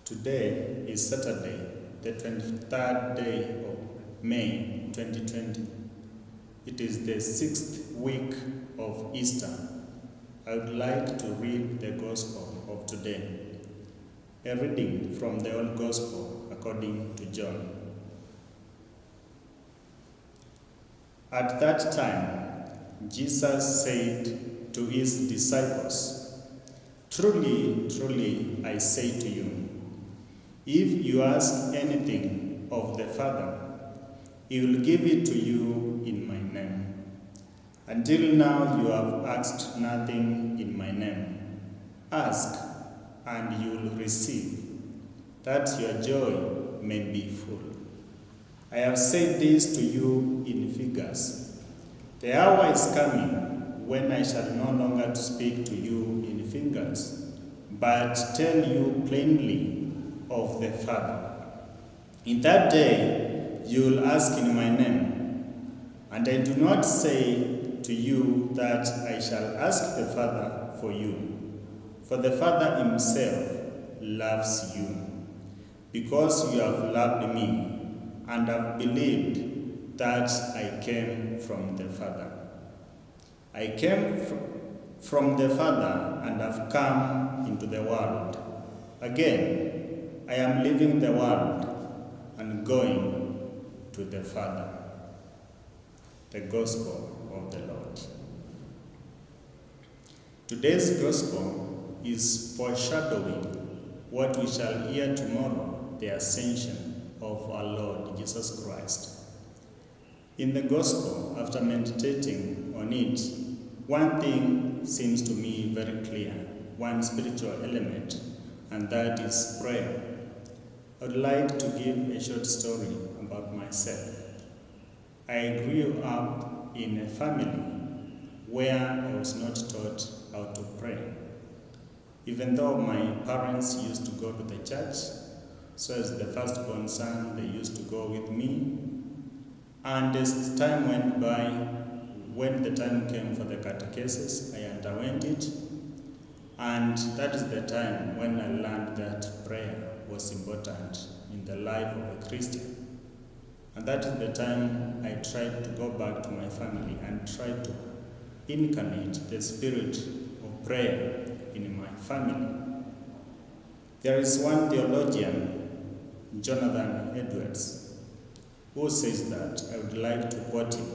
Today is Saturday, the 23rd day of May 2020. It is the 6th week of Easter. I would like to read the Gospel of today. A reading from the Old Gospel according to John. At that time, Jesus said to his disciples, "Truly, truly, I say to you, if you ask anything of the Father, He will give it to you in my name. Until now you have asked nothing in my name. Ask, and you will receive, that your joy may be full. I have said this to you in figures. The hour is coming when I shall no longer speak to you in figures, but tell you plainly of the Father. In that day you will ask in my name, and I do not say to you that I shall ask the Father for you, for the Father himself loves you, because you have loved me and have believed that I came from the Father. I came from the Father and have come into the world. Again, I am leaving the world and going to the Father." The Gospel of the Lord. Today's Gospel is foreshadowing what we shall hear tomorrow, the ascension of our Lord Jesus Christ. In the Gospel, after meditating on it, one thing seems to me very clear, one spiritual element, and that is prayer. I would like to give a short story about myself. I grew up in a family where I was not taught how to pray. Even though my parents used to go to the church, so as the firstborn son, they used to go with me. And as time went by, when the time came for the catechesis, I underwent it. And that is the time when I learned that prayer was important in the life of a Christian. And that is the time I tried to go back to my family and try to incarnate the spirit of prayer in my family. There is one theologian, Jonathan Edwards, who says that, I would like to quote him,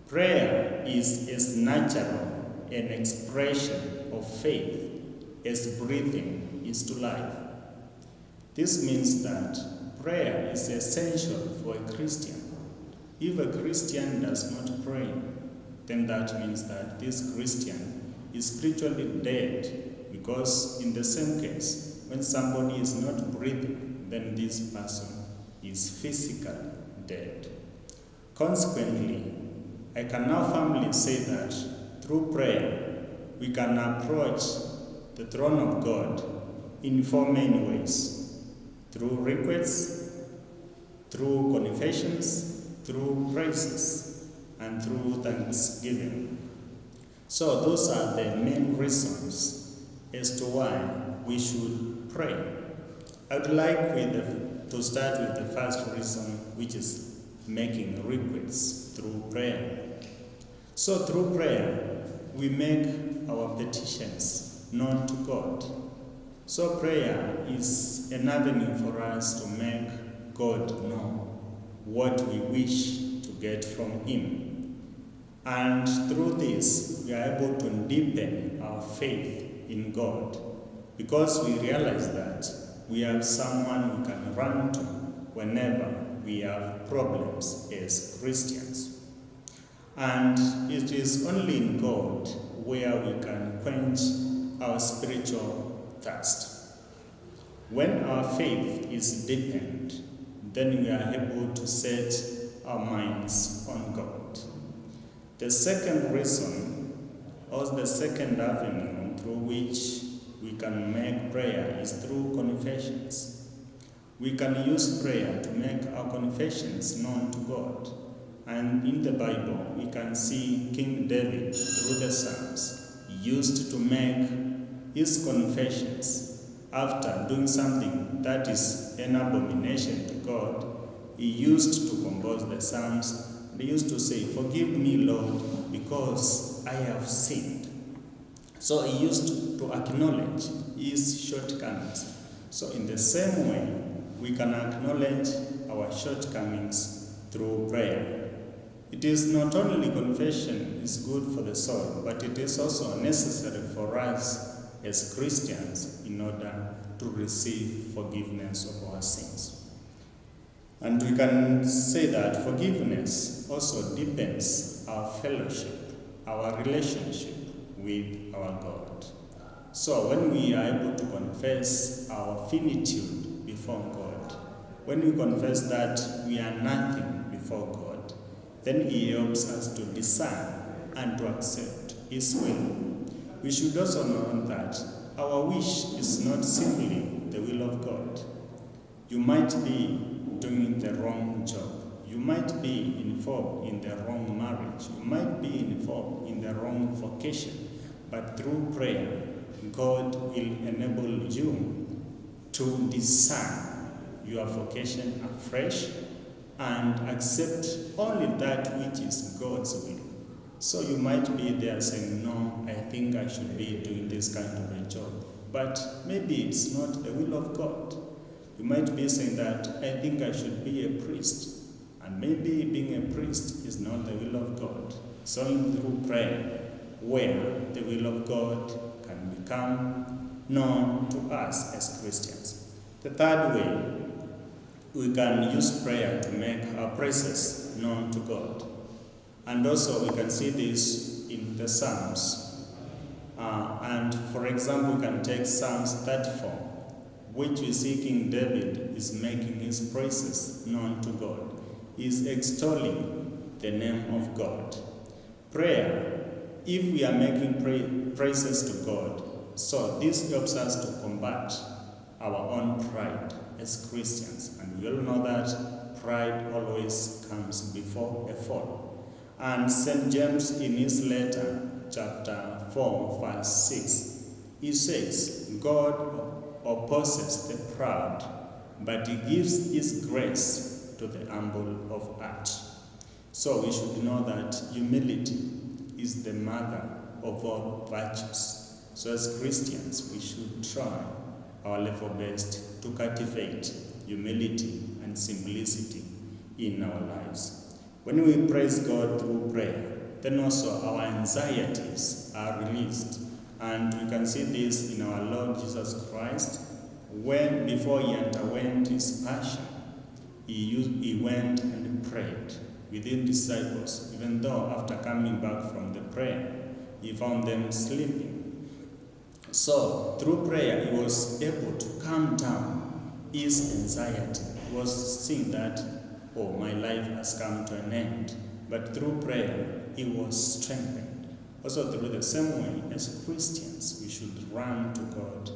"Prayer is as natural an expression of faith as breathing is to life." This means that prayer is essential for a Christian. If a Christian does not pray, then that means that this Christian is spiritually dead, because in the same case, when somebody is not breathing, then this person is physically dead. Consequently, I can now firmly say that through prayer, we can approach the throne of God in four main ways: through requests, through confessions, through praises, and through thanksgiving. So those are the main reasons as to why we should pray. I would like to start with the first reason, which is making requests through prayer. So through prayer, we make our petitions known to God. So prayer is an avenue for us to make God know what we wish to get from Him. And through this, we are able to deepen our faith in God, because we realize that we have someone we can run to whenever we have problems as Christians. And it is only in God where we can quench our spiritual thirst. When our faith is deepened, then we are able to set our minds on God. The second reason, or the second avenue through which we can make prayer, is through confessions. We can use prayer to make our confessions known to God. And in the Bible, we can see King David, through the Psalms, used to make his confessions after doing something that is an abomination to God, he used to compose the Psalms. And he used to say, "Forgive me, Lord, because I have sinned." So he used to acknowledge his shortcomings. So in the same way, we can acknowledge our shortcomings through prayer. It is not only confession is good for the soul, but it is also necessary for us as Christians in order to receive forgiveness of our sins. And we can say that forgiveness also deepens our fellowship, our relationship with our God. So when we are able to confess our finitude before God, when we confess that we are nothing before God, then he helps us to discern and to accept his will. We should also know that our wish is not simply the will of God. You might be doing the wrong job. You might be involved in the wrong marriage. You might be involved in the wrong vocation. But through prayer, God will enable you to discern your vocation afresh and accept only that which is God's will. So you might be there saying, "No, I think I should be doing this kind of a job." But maybe it's not the will of God. You might be saying that, "I think I should be a priest." And maybe being a priest is not the will of God. It's only through prayer where the will of God can become known to us as Christians. The third way, we can use prayer to make our praises known to God. And also we can see this in the Psalms. And for example, we can take Psalms 34, which we see King David is making his praises known to God. He is extolling the name of God. Prayer, if we are making praises to God, so this helps us to combat our own pride as Christians. And we all know that pride always comes before a fall. And St. James in his letter, chapter 4, verse 6, he says, "God opposes the proud, but he gives his grace to the humble of heart." So we should know that humility is the mother of all virtues. So as Christians, we should try our level best to cultivate humility and simplicity in our lives. When we praise God through prayer, then also our anxieties are released. And we can see this in our Lord Jesus Christ, when before he underwent his passion, he went and prayed with his disciples, even though after coming back from the prayer, he found them sleeping. So through prayer, he was able to calm down his anxiety. He was seeing that, "Oh, my life has come to an end." But through prayer, he was strengthened. Also through the same way, as Christians, we should run to God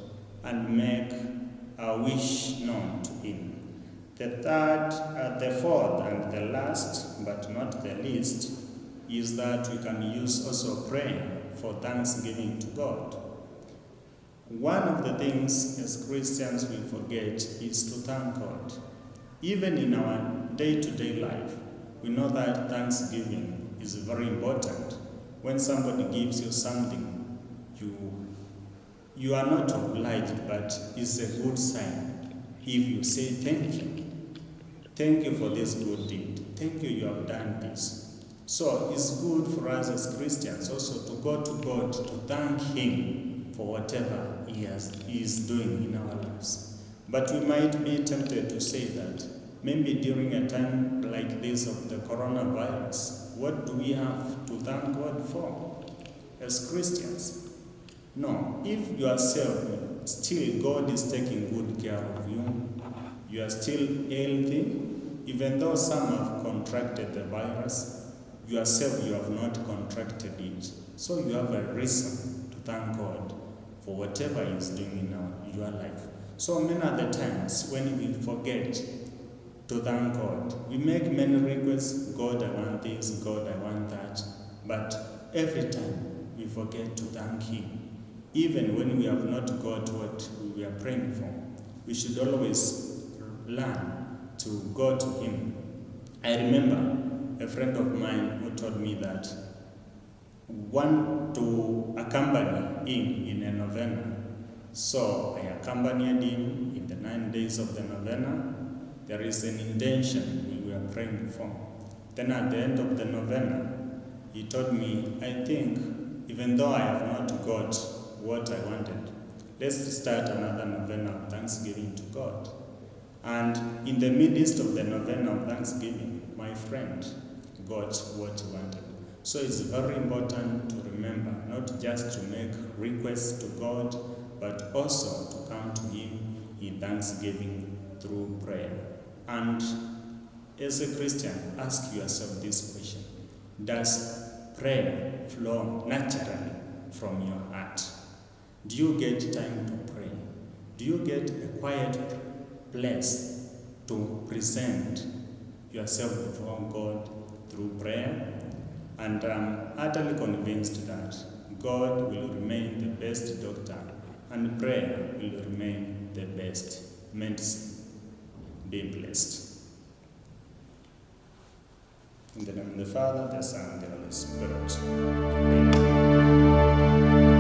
and make our wish known to him. The fourth and the last, but not the least, is that we can use also prayer for thanksgiving to God. One of the things as Christians we forget is to thank God. Even in our day-to-day life, we know that thanksgiving is very important. When somebody gives you something, you are not obliged, but it's a good sign if you say thank you. Thank you for this good deed. Thank you, you have done this. So it's good for us as Christians also to go to God to thank him for whatever he is doing in our lives. But we might be tempted to say that maybe during a time like this of the coronavirus, what do we have to thank God for as Christians? No, if yourself still God is taking good care of you, you are still healthy, even though some have contracted the virus, yourself you have not contracted it. So you have a reason to thank God for whatever he is doing in your life. So many other times when we forget to thank God, we make many requests, "God, I want this, God, I want that." But every time we forget to thank him, even when we have not got what we were praying for, we should always learn to go to Him. I remember a friend of mine who told me that want to accompany him in a novena. So I accompanied him in the 9 days of the novena. There is an intention we were praying for. Then at the end of the novena, he told me, I think, even though I have not got what I wanted, let's start another novena of thanksgiving to God. And in the midst of the novena of thanksgiving, my friend got what he wanted. So it's very important to remember not just to make requests to God, but also to come to Him in thanksgiving through prayer. And as a Christian, ask yourself this question: does prayer flow naturally from your heart? Do you get time to pray? Do you get a quiet place to present yourself before God through prayer? And I'm utterly convinced that God will remain the best doctor and prayer will remain the best medicine. Be blessed. In the name of the Father, the Son, and the Holy Spirit. Amen.